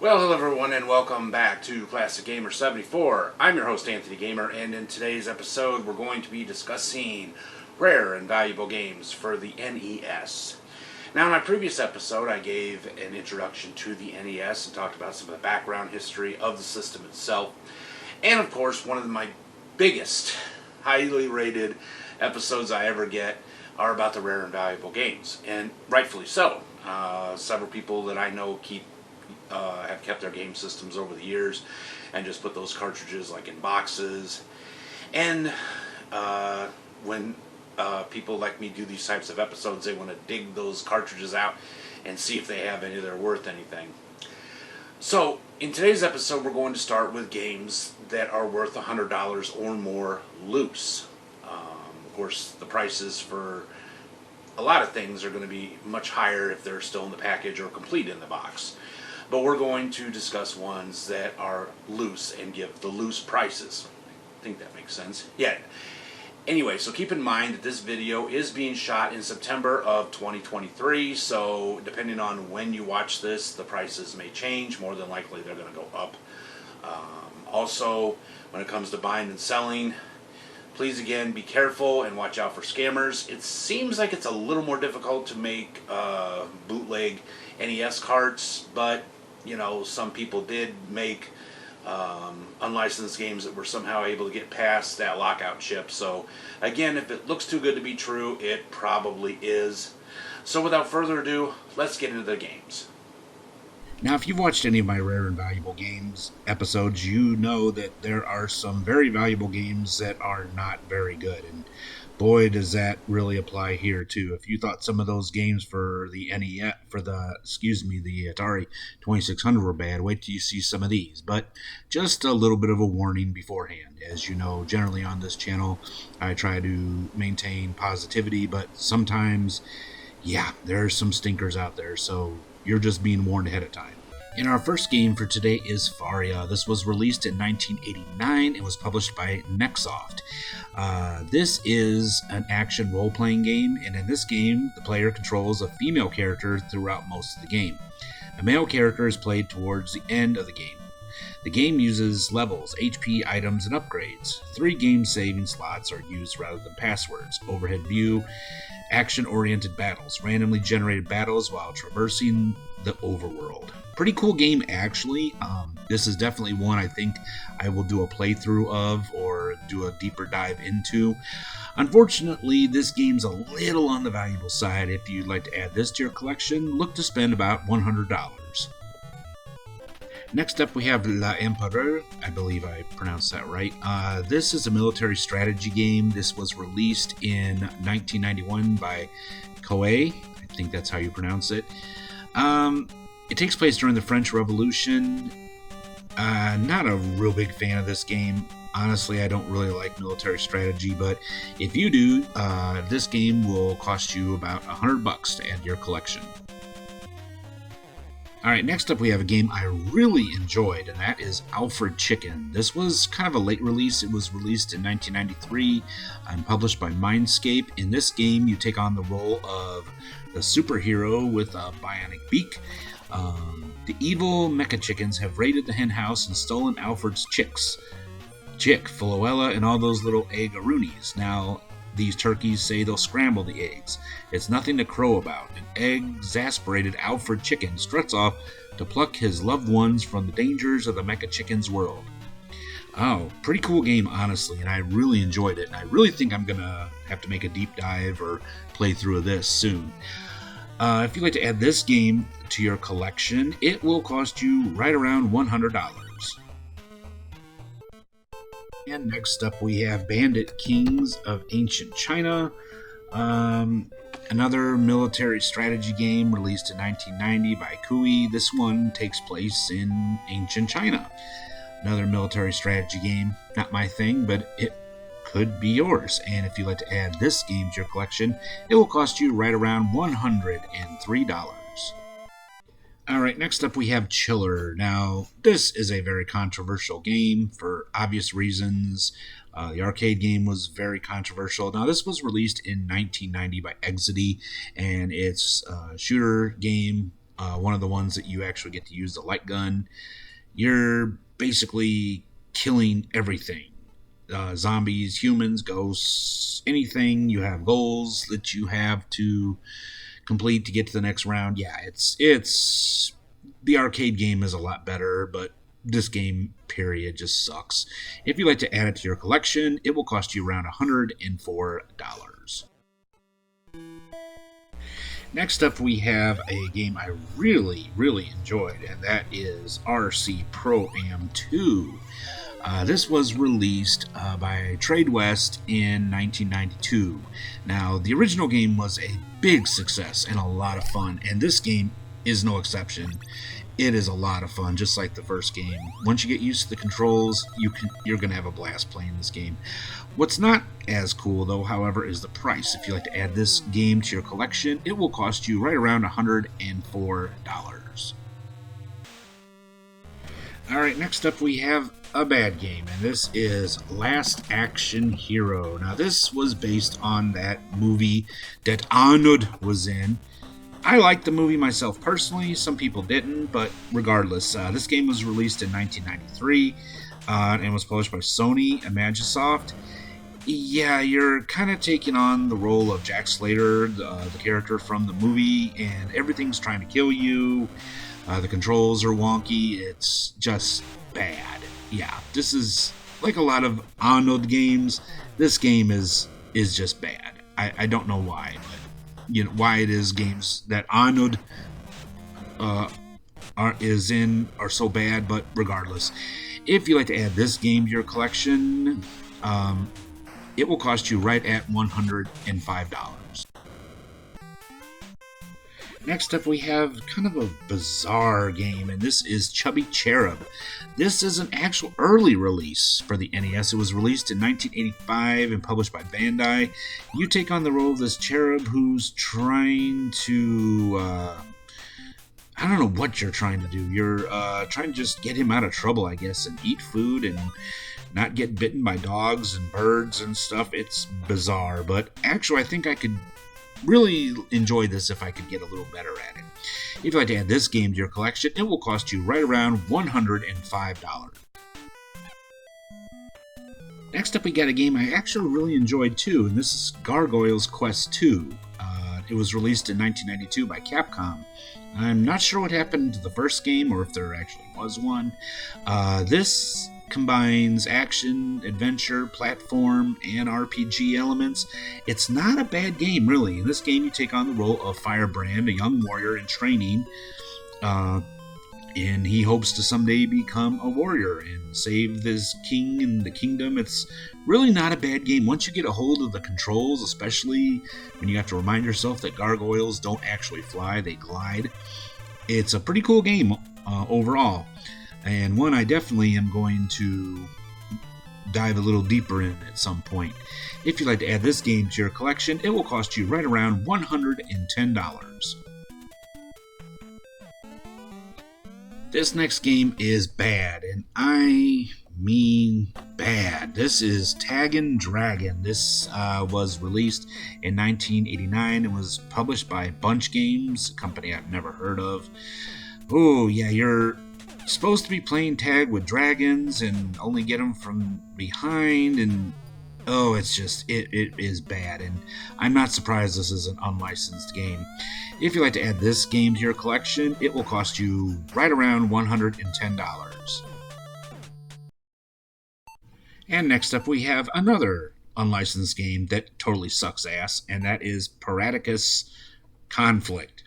Well, hello everyone, and welcome back to Classic Gamer 74. I'm your host, Anthony Gamer, and in today's episode, we're going to be discussing rare and valuable games for the NES. Now, in my previous episode, I gave an introduction to the NES and talked about some of the background history of the system itself. And, of course, one of my biggest, highly rated episodes I ever get are about the rare and valuable games, and rightfully so. Several people that I know have kept their game systems over the years and just put those cartridges like in boxes. And when people like me do these types of episodes, they want to dig those cartridges out and see if they have any that are worth anything. So in today's episode, we're going to start with games that are worth $100 or more loose. Of course, the prices for a lot of things are going to be much higher if they're still in the package or complete in the box. But we're going to discuss ones that are loose and give the loose prices. I think that makes sense. Yeah. Anyway, so keep in mind that this video is being shot in September of 2023, so depending on when you watch this, the prices may change. More than likely, they're going to go up. Also, when it comes to buying and selling, please again be careful and watch out for scammers. It seems like it's a little more difficult to make bootleg NES carts, but you know, some people did make unlicensed games that were somehow able to get past that lockout chip. So again, if it looks too good to be true, it probably is. So without further ado, let's get into the games. Now, if you've watched any of my Rare and Valuable Games episodes, you know that there are some very valuable games that are not very good. And boy, does that really apply here, too. If you thought some of those games for the NES, the Atari 2600 were bad, wait till you see some of these. But just a little bit of a warning beforehand. As you know, generally on this channel, I try to maintain positivity, but sometimes, yeah, there are some stinkers out there. So you're just being warned ahead of time. And our first game for today is Faria. This was released in 1989 and was published by Nexoft. This is an action role-playing game, and in this game, the player controls a female character throughout most of the game. A male character is played towards the end of the game. The game uses levels, HP, items, and upgrades. 3 game saving slots are used rather than passwords. Overhead view, action-oriented battles, randomly generated battles while traversing the overworld. Pretty cool game, actually. This is definitely one I think I will do a playthrough of or do a deeper dive into. Unfortunately, this game's a little on the valuable side. If you'd like to add this to your collection, look to spend about $100. Next up, we have L'Empereur. I believe I pronounced that right. This is a military strategy game. This was released in 1991 by Koei. I think that's how you pronounce it. It takes place during the French Revolution. Not a real big fan of this game. Honestly, I don't really like military strategy, but if you do, this game will cost you about $100 to add to your collection. Alright, next up we have a game I really enjoyed, and that is Alfred Chicken. This was kind of a late release. It was released in 1993 and published by Mindscape. In this game, you take on the role of the superhero with a bionic beak. The evil mecha chickens have raided the hen house and stolen Alfred's chicks. Chick, Philoella, and all those little egg-aroonies. Now, these turkeys say they'll scramble the eggs. It's nothing to crow about. An exasperated Alfred Chicken struts off to pluck his loved ones from the dangers of the mecha chicken's world. Oh, pretty cool game, honestly, and I really enjoyed it. And I really think I'm going to have to make a deep dive or playthrough of this soon. If you'd like to add this game to your collection, it will cost you right around $100. And next up we have Bandit, Kings of Ancient China. Another military strategy game released in 1990 by Koei. This one takes place in ancient China. Another military strategy game. Not my thing, but it could be yours. And if you'd like to add this game to your collection, it will cost you right around $103. Alright, next up we have Chiller. Now, this is a very controversial game for obvious reasons. The arcade game was very controversial. Now, this was released in 1990 by Exidy, and it's a shooter game one of the ones that you actually get to use the light gun. You're basically killing everything. Zombies, humans, ghosts, anything. You have goals that you have to complete to get to the next round. Yeah, it's the arcade game is a lot better, but this game period just sucks. If you'd like to add it to your collection, it will cost you around $104. Next up, we have a game I really enjoyed, and that is RC Pro-Am 2. This was released by Trade West in 1992. Now, the original game was a big success and a lot of fun, and this game is no exception. It is a lot of fun, just like the first game. Once you get used to the controls, you're going to have a blast playing this game. What's not as cool, though, however, is the price. If you'd like to add this game to your collection, it will cost you right around $104. Alright, next up we have a bad game, and this is Last Action Hero. Now, this was based on that movie that Arnold was in. I liked the movie myself personally. Some people didn't, but regardless, this game was released in 1993 and was published by Sony and Magisoft. Yeah, you're kind of taking on the role of Jack Slater, the character from the movie, and everything's trying to kill you. The controls are wonky. It's just bad. Yeah, this is like a lot of Arnold games. This game is just bad. I don't know why, but why it is games that Arnold is in are so bad. But regardless, if you like to add this game to your collection, it will cost you right at $105. Next up, we have kind of a bizarre game, and this is Chubby Cherub. This is an actual early release for the NES. It was released in 1985 and published by Bandai. You take on the role of this cherub who's trying to... I don't know what you're trying to do. You're trying to just get him out of trouble, I guess, and eat food and not get bitten by dogs and birds and stuff. It's bizarre, but actually I think I could really enjoy this if I could get a little better at it. If you'd like to add this game to your collection, it will cost you right around $105. Next up, we got a game I actually really enjoyed too, and this is Gargoyles Quest 2. It was released in 1992 by Capcom. I'm not sure what happened to the first game or if there actually was one. This combines action, adventure, platform, and RPG elements. It's not a bad game, really. In this game, you take on the role of Firebrand, a young warrior in training, and he hopes to someday become a warrior and save this king and the kingdom. It's really not a bad game. Once you get a hold of the controls, especially when you have to remind yourself that gargoyles don't actually fly, they glide. It's a pretty cool game overall, and one I definitely am going to dive a little deeper in at some point. If you'd like to add this game to your collection, it will cost you right around $110. This next game is bad, and I mean bad. This is Taggin' Dragon. This was released in 1989 and was published by Bunch Games, a company I've never heard of. Oh, yeah, you're supposed to be playing tag with dragons and only get them from behind, and oh, it's just, it is bad, and I'm not surprised this is an unlicensed game. If you'd like to add this game to your collection, it will cost you right around $110. And next up, we have another unlicensed game that totally sucks ass, and that is Paraticus Conflict.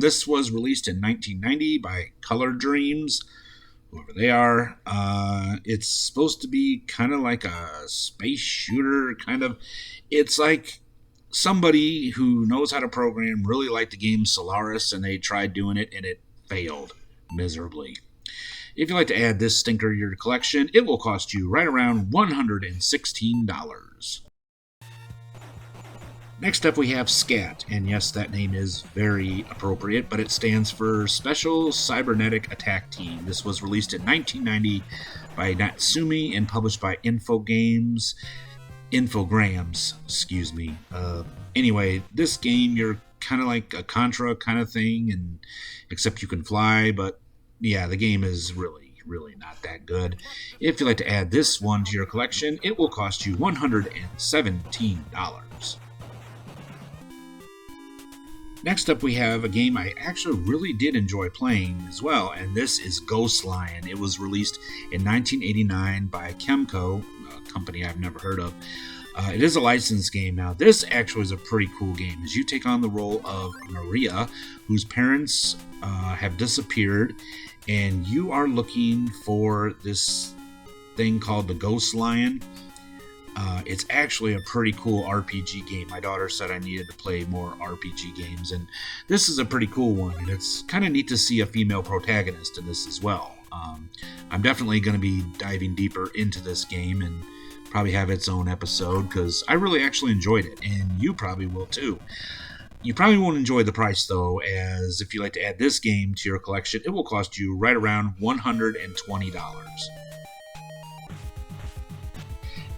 This was released in 1990 by Color Dreams, whoever they are. It's supposed to be kind of like a space shooter, kind of. It's like somebody who knows how to program really liked the game Solaris, and they tried doing it, and it failed miserably. If you'd like to add this stinker to your collection, it will cost you right around $116. Next up, we have SCAT, and yes, that name is very appropriate, but it stands for Special Cybernetic Attack Team. This was released in 1990 by Natsumi and published by Infograms, excuse me. Anyway, this game, you're kind of like a Contra kind of thing, and except you can fly. But yeah, the game is really not that good. If you'd like to add this one to your collection, it will cost you $117. Next up, we have a game I actually really did enjoy playing as well, and this is Ghost Lion. It was released in 1989 by Kemco, a company I've never heard of. It is a licensed game. Now, this actually is a pretty cool game, as you take on the role of Maria, whose parents have disappeared, and you are looking for this thing called the Ghost Lion. It's actually a pretty cool RPG game. My daughter said I needed to play more RPG games, and this is a pretty cool one. And it's kind of neat to see a female protagonist in this as well. I'm definitely going to be diving deeper into this game and probably have its own episode, because I really actually enjoyed it, and you probably will too. You probably won't enjoy the price, though, as if you like to add this game to your collection, it will cost you right around $120.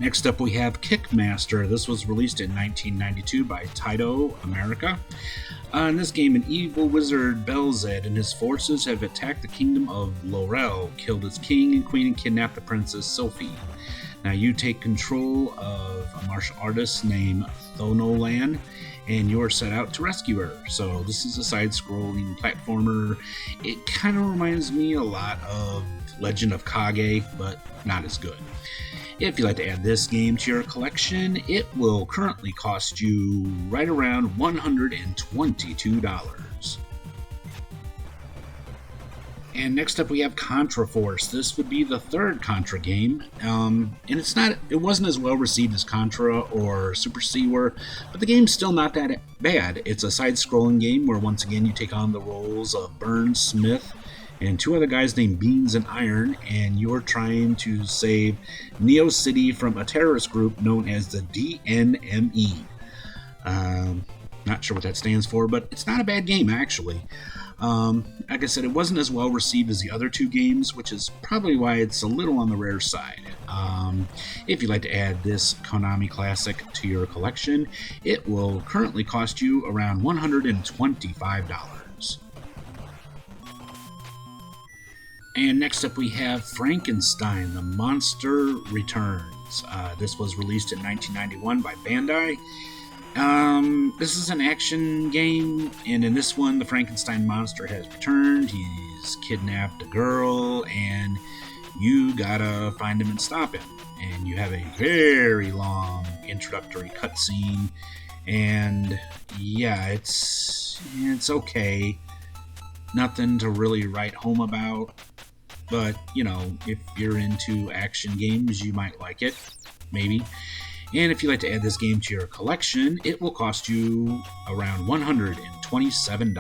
Next up, we have Kickmaster. This was released in 1992 by Taito America. In this game, an evil wizard, Belzed, and his forces have attacked the kingdom of Laurel, killed its king and queen, and kidnapped the princess Sophie. Now, you take control of a martial artist named Thonolan, and you're set out to rescue her. So this is a side-scrolling platformer. It kind of reminds me a lot of Legend of Kage, but not as good. If you'd like to add this game to your collection, it will currently cost you right around $122. And next up, we have Contra Force. This would be the third Contra game, and it wasn't as well received as Contra or Super C were, but the game's still not that bad. It's a side-scrolling game where once again you take on the roles of Burns, Smith, and two other guys named Beans and Iron, and you're trying to save Neo City from a terrorist group known as the DNME. Not sure what that stands for, but it's not a bad game, actually. Like I said, it wasn't as well received as the other two games, which is probably why it's a little on the rare side. If you'd like to add this Konami classic to your collection, it will currently cost you around $125. And next up, we have Frankenstein, The Monster Returns. This was released in 1991 by Bandai. This is an action game, and in this one, the Frankenstein monster has returned. He's kidnapped a girl, and you gotta find him and stop him. And you have a very long introductory cutscene, and yeah, it's okay. Nothing to really write home about. But, if you're into action games, you might like it. Maybe. And if you'd like to add this game to your collection, it will cost you around $127.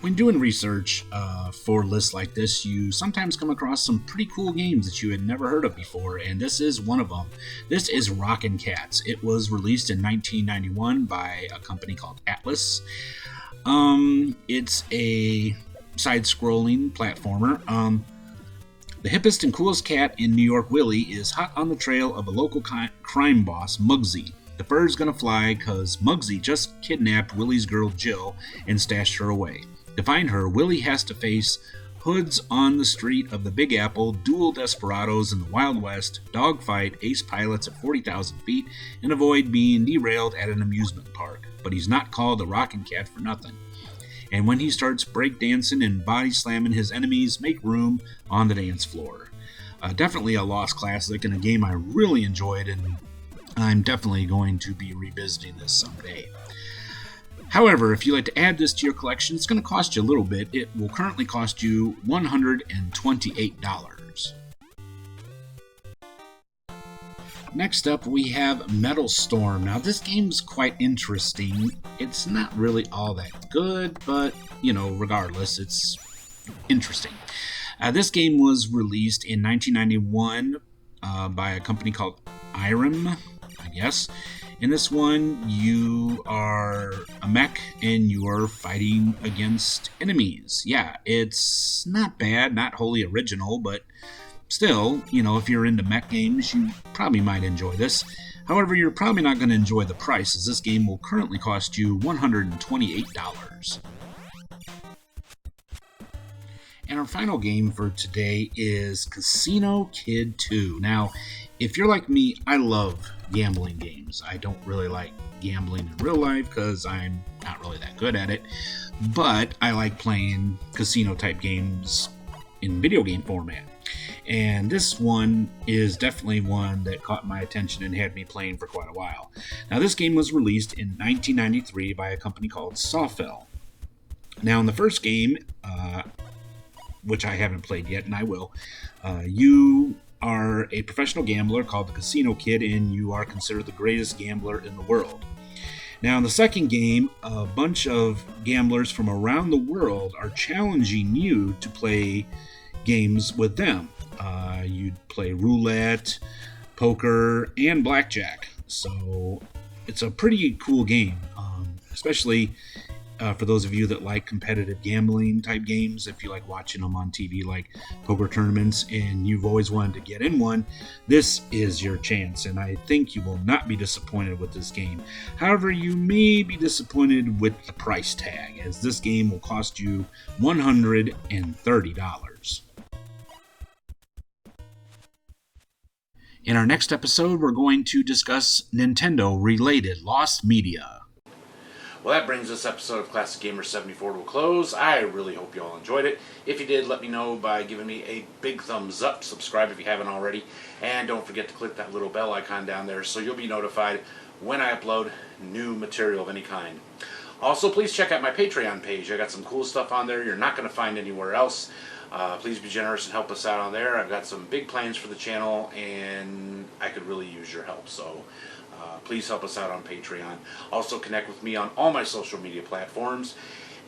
When doing research for lists like this, you sometimes come across some pretty cool games that you had never heard of before, and this is one of them. This is Rockin' Cats. It was released in 1991 by a company called Atlas. It's a side-scrolling platformer. The hippest and coolest cat in New York, Willie, is hot on the trail of a local crime boss, Muggsy. The bird's gonna fly because Muggsy just kidnapped Willie's girl, Jill, and stashed her away. To find her, Willie has to face hoods on the street of the Big Apple, dual desperados in the Wild West, dogfight ace pilots at 40,000 feet, and avoid being derailed at an amusement park. But he's not called the Rockin' Cat for nothing. And when he starts breakdancing and body slamming his enemies, make room on the dance floor. Definitely a lost classic and a game I really enjoyed, and I'm definitely going to be revisiting this someday. However, if you'd like to add this to your collection, it's going to cost you a little bit. It will currently cost you $128. Next up, we have Metal Storm. Now, this game's quite interesting. It's not really all that good, but, regardless, it's interesting. This game was released in 1991 by a company called Irem, I guess. In this one, you are a mech and you are fighting against enemies. Yeah, it's not bad, not wholly original, but still, if you're into mech games, you probably might enjoy this. However, you're probably not going to enjoy the price, as this game will currently cost you $128. And our final game for today is Casino Kid 2. Now, if you're like me, I love gambling games. I don't really like gambling in real life because I'm not really that good at it, but I like playing casino-type games in video game format. And this one is definitely one that caught my attention and had me playing for quite a while. Now, this game was released in 1993 by a company called Sawfell. Now, in the first game, which I haven't played yet, and I will, you are a professional gambler called the Casino Kid, and you are considered the greatest gambler in the world. Now, in the second game, a bunch of gamblers from around the world are challenging you to play games with them. You'd play roulette, poker, and blackjack. So it's a pretty cool game, especially for those of you that like competitive gambling type games. If you like watching them on TV, like poker tournaments, and you've always wanted to get in one, this is your chance, and I think you will not be disappointed with this game. However, you may be disappointed with the price tag, as this game will cost you $130. In our next episode, we're going to discuss Nintendo-related lost media. Well, that brings this episode of Classic Gamer 74 to a close. I really hope you all enjoyed it. If you did, let me know by giving me a big thumbs up. Subscribe if you haven't already. And don't forget to click that little bell icon down there so you'll be notified when I upload new material of any kind. Also, please check out my Patreon page. I got some cool stuff on there you're not going to find anywhere else. Please be generous and help us out on there. I've got some big plans for the channel, and I could really use your help. So please help us out on Patreon. Also, connect with me on all my social media platforms.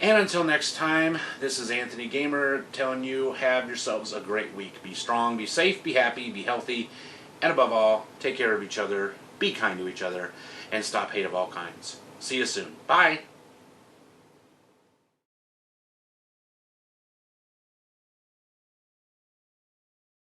And until next time, this is Anthony Gamer telling you, have yourselves a great week. Be strong, be safe, be happy, be healthy, and above all, take care of each other, be kind to each other, and stop hate of all kinds. See you soon. Bye.